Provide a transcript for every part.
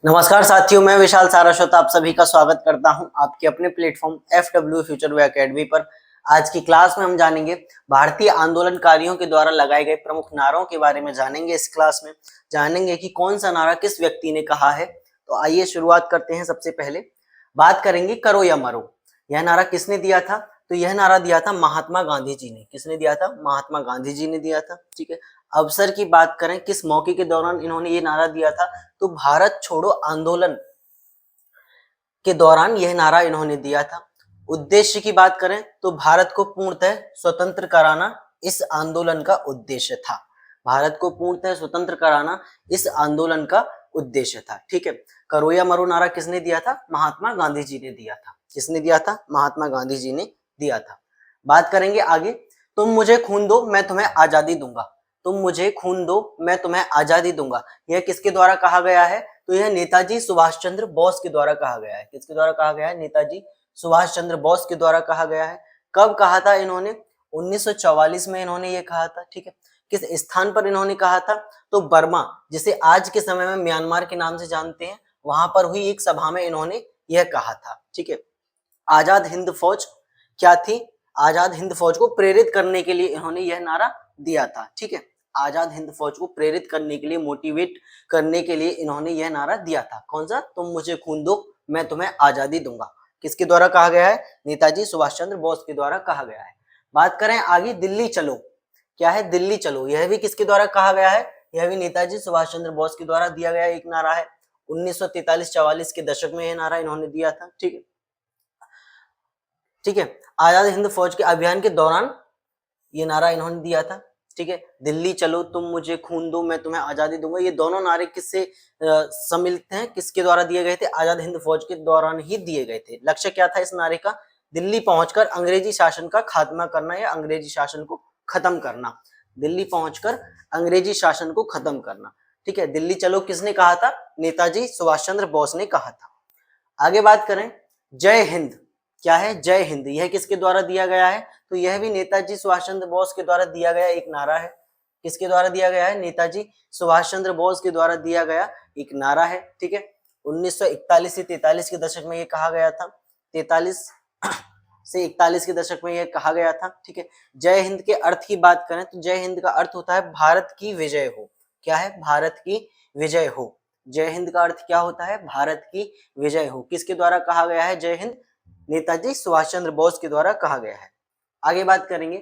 नमस्कार साथियों, मैं विशाल सारस्वत आप सभी का स्वागत करता हूं आपके अपने प्लेटफॉर्म FW फ्यूचर वे एकेडमी पर। आज की क्लास में हम जानेंगे भारतीय आंदोलनकारियों के द्वारा लगाए गए प्रमुख नारों के बारे में। जानेंगे इस क्लास में जानेंगे कि कौन सा नारा किस व्यक्ति ने कहा है। तो आइए शुरुआत करते हैं। सबसे पहले बात करेंगे करो या मरो। यह नारा किसने दिया था? तो यह नारा दिया था महात्मा गांधी जी ने। किसने दिया था? महात्मा गांधी जी ने दिया था। ठीक है। अवसर की बात करें, किस मौके के दौरान इन्होंने ये नारा दिया था? तो भारत छोड़ो आंदोलन के दौरान यह नारा इन्होंने दिया था। उद्देश्य की बात करें तो भारत को पूर्णतः स्वतंत्र कराना इस आंदोलन का उद्देश्य था। भारत को पूर्णतः स्वतंत्र कराना इस आंदोलन का उद्देश्य था। ठीक है। करो या मरो नारा किसने दिया था? महात्मा गांधी जी ने दिया था। किसने दिया था? महात्मा गांधी जी ने दिया था। बात करेंगे आगे। तुम मुझे खून दो, मैं तुम्हें आजादी दूंगा। तुम मुझे खून दो, मैं तुम्हें आजादी दूंगा। यह किसके द्वारा कहा गया है? तो यह नेताजी सुभाष चंद्र बोस के द्वारा कहा गया है। किसके द्वारा कहा गया है? नेताजी सुभाष चंद्र बोस के द्वारा कहा गया है। कब कहा था इन्होंने? 1944 में इन्होंने ये कहा था। ठीक है। किस स्थान पर इन्होंने कहा था? तो बर्मा, जिसे आज के समय में म्यांमार के नाम से जानते हैं, वहां पर हुई एक सभा में इन्होंने यह कहा था। ठीक है। आजाद हिंद फौज क्या थी? आजाद हिंद फौज को प्रेरित करने के लिए इन्होंने यह नारा दिया था। ठीक है। आजाद हिंद फौज को प्रेरित करने के लिए, मोटिवेट करने के लिए इन्होंने यह नारा दिया था। कौन सा? तुम मुझे खून दो, मैं तुम्हें आजादी दूंगा। किसके द्वारा कहा गया है? नेताजी सुभाष चंद्र बोस के द्वारा कहा गया है। बात करें आगे, दिल्ली चलो। क्या है? दिल्ली चलो। यह भी किसके द्वारा कहा गया है? यह भी नेताजी सुभाष चंद्र बोस के द्वारा दिया गया एक नारा है। 1943-44 के दशक में यह नारा इन्होंने दिया था। ठीक है। ठीक है। आजाद हिंद फौज के अभियान के दौरान ये नारा इन्होंने दिया था। ठीक है। दिल्ली चलो, तुम मुझे खून दो, मैं तुम्हें आजादी दूंगा। ये दोनों नारे किससे सम्मिलित हैं? किसके द्वारा दिए गए थे? आजाद हिंद फौज के दौरान ही दिए गए थे। लक्ष्य क्या था इस नारे का? दिल्ली पहुंचकर अंग्रेजी शासन का खात्मा करना या अंग्रेजी शासन को खत्म करना। दिल्ली पहुंचकर अंग्रेजी शासन को खत्म करना। ठीक है। दिल्ली चलो किसने कहा था? नेताजी सुभाष चंद्र बोस ने कहा था। आगे बात करें, जय हिंद। क्या है? जय हिंद। यह किसके द्वारा दिया गया है? तो यह भी नेताजी सुभाष चंद्र बोस के द्वारा दिया गया एक नारा है। किसके द्वारा दिया गया है? नेताजी सुभाष चंद्र बोस के द्वारा दिया गया एक नारा है। ठीक है। 1941 से 43 के दशक में यह कहा गया था। 43 से 41 के दशक में यह कहा गया था। ठीक है। जय हिंद के अर्थ की बात करें तो जय हिंद का अर्थ होता है भारत की विजय हो। क्या है? भारत की विजय हो। जय हिंद का अर्थ क्या होता है? भारत की विजय हो। किसके द्वारा कहा गया है जय हिंद? नेताजी सुभाष चंद्र बोस के द्वारा कहा गया है। आगे बात करेंगे।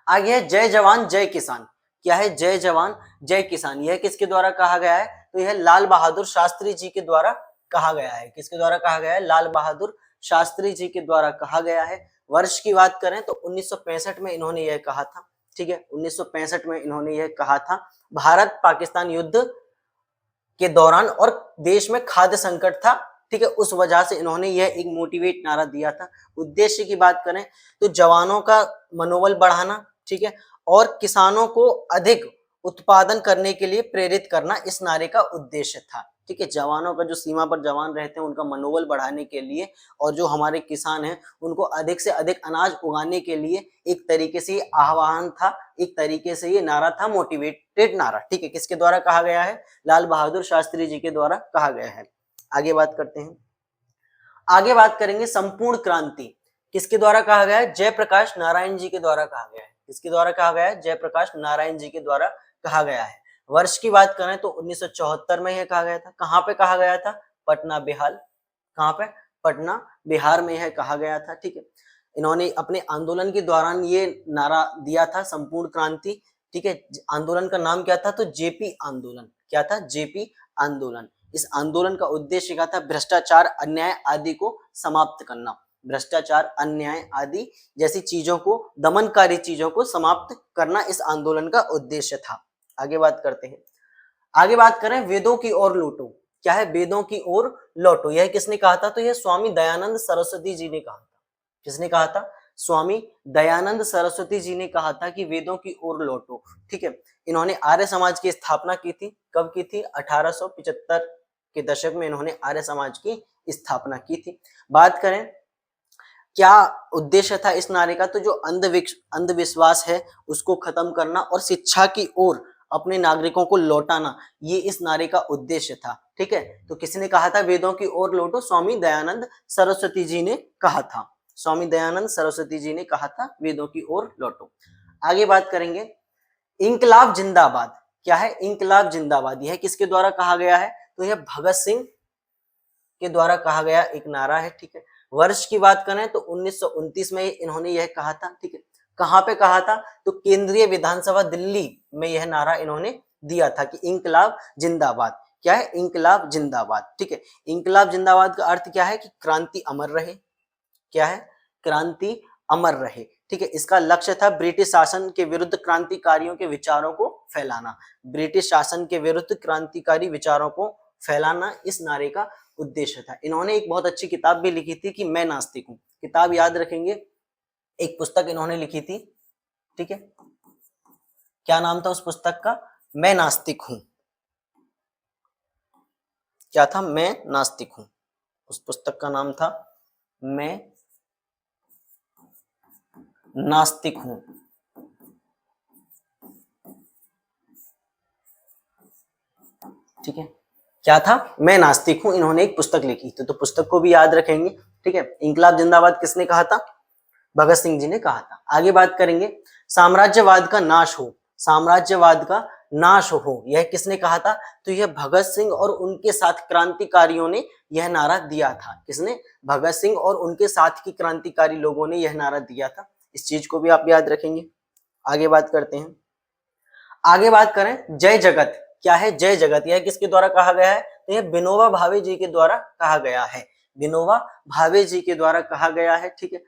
आगे है जय जवान जय किसान। क्या है? जय जवान जय किसान। यह किसके द्वारा कहा गया है? तो यह लाल बहादुर शास्त्री जी के द्वारा कहा गया है। किसके द्वारा कहा गया है? लाल बहादुर शास्त्री जी के द्वारा कहा गया है। वर्ष की बात करें तो 1965 में इन्होंने यह कहा था। ठीक है। 1965 में इन्होंने यह कहा था। भारत पाकिस्तान युद्ध के दौरान और देश में खाद्य संकट था। ठीक है। उस वजह से इन्होंने यह एक मोटिवेट नारा दिया था। उद्देश्य की बात करें तो जवानों का मनोबल बढ़ाना। ठीक है। और किसानों को अधिक उत्पादन करने के लिए प्रेरित करना इस नारे का उद्देश्य था। ठीक है। जवानों का, जो सीमा पर जवान रहते हैं, उनका मनोबल बढ़ाने के लिए, और जो हमारे किसान हैं उनको अधिक से अधिक अनाज उगाने के लिए एक तरीके से ये आह्वान था, एक तरीके से ये नारा था, मोटिवेटेड नारा। ठीक है। किसके द्वारा कहा गया है? लाल बहादुर शास्त्री जी के द्वारा कहा गया है। आगे बात करते हैं। आगे बात करेंगे संपूर्ण क्रांति। किसके द्वारा कहा गया है? जयप्रकाश नारायण जी के द्वारा कहा गया है। किसके द्वारा कहा गया है? जयप्रकाश नारायण जी के द्वारा कहा गया है। वर्ष की बात करें तो 1974 में यह कहा गया था। कहां पे कहा गया था? पटना बिहार। कहां पे? पटना बिहार में यह कहा गया था। ठीक है। इन्होंने अपने आंदोलन के दौरान ये नारा दिया था, संपूर्ण क्रांति। ठीक है। आंदोलन का नाम क्या था? तो जेपी आंदोलन। क्या था? जेपी आंदोलन। इस आंदोलन का उद्देश्य क्या था? भ्रष्टाचार, अन्याय आदि को समाप्त करना। भ्रष्टाचार, अन्याय आदि जैसी चीजों को, दमनकारी चीजों को समाप्त करना इस आंदोलन का उद्देश्य था। आगे बात करते हैं। आगे बात करें, वेदों की ओर लौटो। क्या है? वेदों की ओर लौटो। यह किसने कहा था? तो यह स्वामी दयानंद सरस्वती जी ने कहा था। किसने कहा था? स्वामी दयानंद सरस्वती जी ने कहा था कि वेदों की ओर लौटो। ठीक है। इन्होंने आर्य समाज की स्थापना की थी। कब की थी? 1875 के दशक में इन्होंने आर्य समाज की स्थापना की थी। बात करें क्या उद्देश्य था इस नारे का? तो जो अंधविश्वास है उसको खत्म करना और शिक्षा की ओर अपने नागरिकों को लौटाना, ये इस नारे का उद्देश्य था। ठीक है, तो किसने कहा था वेदों की ओर लौटो? स्वामी दयानंद सरस्वती जी ने कहा था। स्वामी दयानंद सरस्वती जी ने कहा था वेदों की ओर लौटो। आगे बात करेंगे, इंकलाब जिंदाबाद। क्या है? इंकलाब जिंदाबाद। यह किसके द्वारा कहा गया है? तो यह भगत सिंह के द्वारा कहा गया एक नारा है। ठीक है, वर्ष की बात करें तो 1929 में इन्होंने यह कहा था। ठीक है, कहां पे कहा था? तो केंद्रीय विधानसभा दिल्ली में यह नारा इन्होंने दिया था कि इंकलाब जिंदाबाद। क्या है? इंकलाब जिंदाबाद। ठीक है, इंकलाब जिंदाबाद का अर्थ क्या है? कि क्रांति अमर रहे। क्या है? क्रांति अमर रहे। ठीक है, इसका लक्ष्य था ब्रिटिश शासन के विरुद्ध क्रांतिकारियों के विचारों को फैलाना। ब्रिटिश शासन के विरुद्ध क्रांतिकारी विचारों को फैलाना इस नारे का उद्देश्य था। इन्होंने एक बहुत अच्छी किताब भी लिखी थी कि मैं नास्तिक हूं। किताब याद रखेंगे, एक पुस्तक इन्होंने लिखी थी। ठीक है, क्या नाम था उस पुस्तक का? मैं नास्तिक हूं। क्या था? मैं नास्तिक हूं। उस पुस्तक का नाम था मैं नास्तिक हूं। ठीक है, क्या था? मैं नास्तिक हूं। इन्होंने एक पुस्तक लिखी थी, तो पुस्तक को भी याद रखेंगे। ठीक है, इंकलाब जिंदाबाद किसने कहा था? भगत सिंह जी ने कहा था। आगे बात करेंगे, साम्राज्यवाद का नाश हो। साम्राज्यवाद का नाश हो, यह किसने कहा था? तो यह भगत सिंह और उनके साथ क्रांतिकारियों ने यह नारा दिया था। किसने? भगत सिंह और उनके साथ की क्रांतिकारी लोगों ने यह नारा दिया था। इस चीज को भी आप याद रखेंगे। आगे बात करते हैं। आगे बात करें, जय जगत। क्या है? जय जगत। यह किसके द्वारा कहा गया है? तो यह विनोबा भावे जी के द्वारा कहा गया है। विनोबा भावे जी के द्वारा कहा गया है। ठीक है,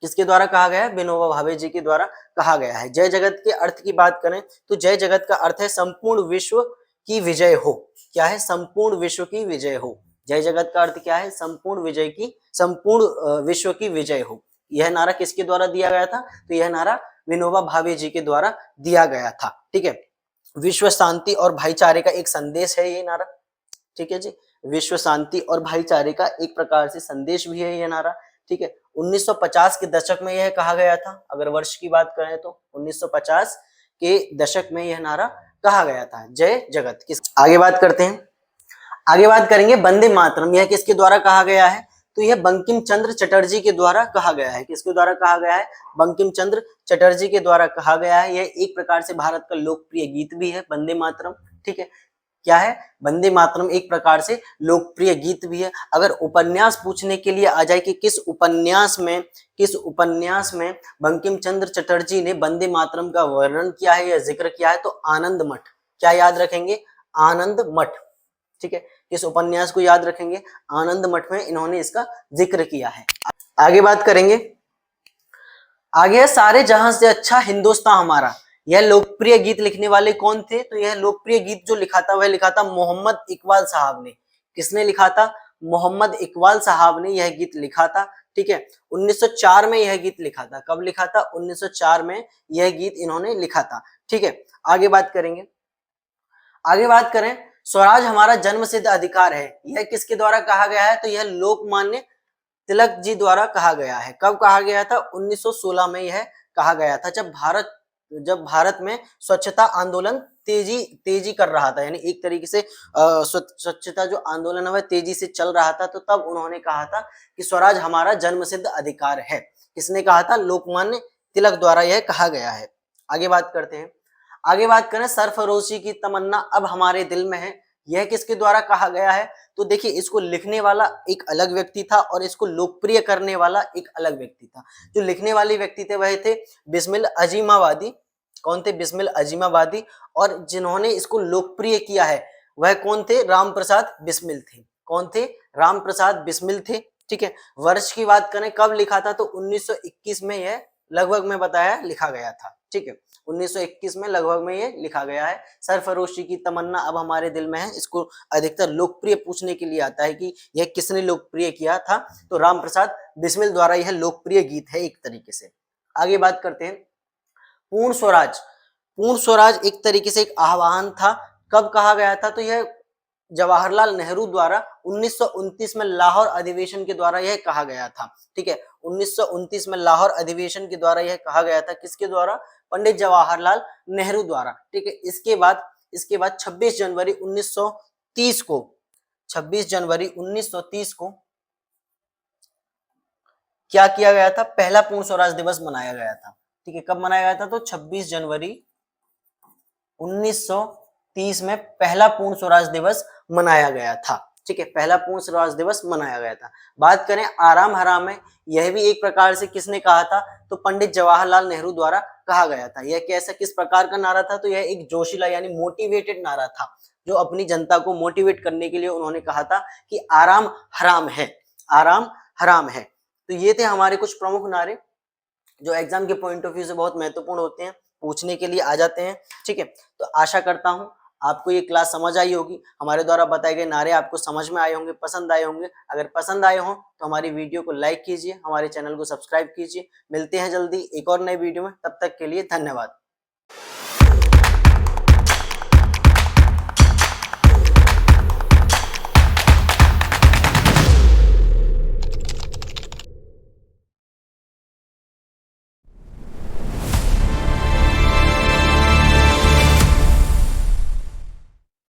किसके द्वारा कहा गया है? विनोबा भावे जी के द्वारा कहा गया है। जय जगत के अर्थ की बात करें तो जय जगत का अर्थ है संपूर्ण विश्व की विजय हो। क्या है? संपूर्ण विश्व की विजय हो। जय जगत का अर्थ क्या है? संपूर्ण विजय की, संपूर्ण विश्व की विजय हो। यह नारा किसके द्वारा दिया गया था? तो यह नारा विनोबा भावे जी के द्वारा दिया गया था। ठीक है, विश्व शांति और भाईचारे का एक संदेश है ये नारा। ठीक है जी, विश्व शांति और भाईचारे का एक प्रकार से संदेश भी है ये नारा। ठीक है, 1950 के दशक में यह कहा गया था। अगर वर्ष की बात करें तो 1950 के दशक में यह नारा कहा गया था, जय जगत। किस आगे बात करते हैं। आगे बात करेंगे वंदे मातरम। यह किसके द्वारा कहा गया है? तो यह बंकिम चंद्र चटर्जी के द्वारा कहा गया है। किसके द्वारा कहा गया है? बंकिम चंद्र चटर्जी के द्वारा कहा गया है। यह एक प्रकार से भारत का लोकप्रिय गीत भी है, वंदे मातरम। ठीक है, क्या है? वंदे मातरम एक प्रकार से लोकप्रिय गीत भी है। अगर उपन्यास पूछने के लिए आ जाए कि किस उपन्यास में बंकिम चंद्र चटर्जी ने वंदे मातरम का वर्णन किया है या जिक्र किया है, तो आनंद मठ। क्या याद रखेंगे? आनंद मठ। ठीक है, इस उपन्यास को याद रखेंगे, आनंद मठ में इन्होंने इसका जिक्र किया है। आगे बात करेंगे, आगे है सारे जहां से अच्छा हिंदुस्तान हमारा। यह लोकप्रिय गीत लिखने वाले कौन थे? तो यह लोकप्रिय गीत जो लिखा था वह लिखा था मोहम्मद इकबाल साहब ने। किसने लिखा था? मोहम्मद इकबाल साहब ने यह गीत लिखा था। ठीक है, 1904 में यह गीत लिखा था। कब लिखा था? 1904 में यह गीत इन्होंने लिखा था। ठीक है, आगे बात करेंगे। आगे बात करें, स्वराज हमारा जन्मसिद्ध अधिकार है। यह किसके द्वारा कहा गया है? तो यह लोकमान्य तिलक जी द्वारा कहा गया है। कब कहा गया था? 1916 में यह कहा गया था, जब भारत में स्वच्छता आंदोलन तेजी कर रहा था। यानी एक तरीके से स्वच्छता जो आंदोलन है वह तेजी से चल रहा था, तो तब उन्होंने कहा था कि स्वराज हमारा जन्मसिद्ध अधिकार है। किसने कहा था? लोकमान्य तिलक द्वारा यह कहा गया है। आगे बात करते हैं। आगे बात करें, सरफरोशी की तमन्ना अब हमारे दिल में है। यह किसके द्वारा कहा गया है? तो देखिए, इसको लिखने वाला एक अलग व्यक्ति था और इसको लोकप्रिय करने वाला एक अलग व्यक्ति था। जो लिखने वाले व्यक्ति थे वह थे बिस्मिल अजीमाबादी। कौन थे? बिस्मिल अजीमाबादी। और जिन्होंने इसको लोकप्रिय किया है वह कौन थे? राम प्रसाद बिस्मिल थे। कौन थे? राम प्रसाद बिस्मिल थे। ठीक है, वर्ष की बात करें कब लिखा था? तो 1921 में यह लगभग मैं बताया लिखा गया था। ठीक है, 1921 में लगभग में ये लिखा गया है। सरफरोशी की तमन्ना अब हमारे दिल में है। इसको अधिकतर लोकप्रिय पूछने के लिए आता है कि यह किसने लोकप्रिय किया था, तो राम प्रसाद बिस्मिल द्वारा यह लोकप्रिय गीत है एक तरीके से। आगे बात करते हैं, पूर्ण स्वराज। पूर्ण स्वराज एक तरीके से एक आह्वान था। कब कहा गया था? तो यह जवाहरलाल नेहरू द्वारा 1929 में लाहौर अधिवेशन के द्वारा यह कहा गया था। ठीक है, 1929 में लाहौर अधिवेशन के द्वारा यह कहा गया था। किसके द्वारा? पंडित जवाहरलाल नेहरू द्वारा। ठीक है, इसके बाद 26 जनवरी 1930 को 26 जनवरी 1930 को क्या किया गया था? पहला पूर्ण स्वराज दिवस मनाया गया था। ठीक है, कब मनाया गया था? तो 26 जनवरी 1930 में पहला पूर्ण स्वराज दिवस मनाया गया था। ठीक है, पहला पूर्ण स्वराज दिवस मनाया गया था। बात करें आराम हराम में, यह भी एक प्रकार से किसने कहा था? तो पंडित जवाहरलाल नेहरू द्वारा कहा गया था। यह कैसा, किस प्रकार का नारा था? तो यह एक जोशीला यानी मोटिवेटेड नारा था, जो अपनी जनता को मोटिवेट करने के लिए उन्होंने कहा था कि आराम हराम है, आराम हराम है। तो ये थे हमारे कुछ प्रमुख नारे जो एग्जाम के पॉइंट ऑफ व्यू से बहुत महत्वपूर्ण होते हैं, पूछने के लिए आ जाते हैं। ठीक है, तो आशा करता हूं आपको ये क्लास समझ आई होगी, हमारे द्वारा बताए गए नारे आपको समझ में आए होंगे, पसंद आए होंगे। अगर पसंद आए हों तो हमारी वीडियो को लाइक कीजिए, हमारे चैनल को सब्सक्राइब कीजिए। मिलते हैं जल्दी एक और नई वीडियो में, तब तक के लिए धन्यवाद।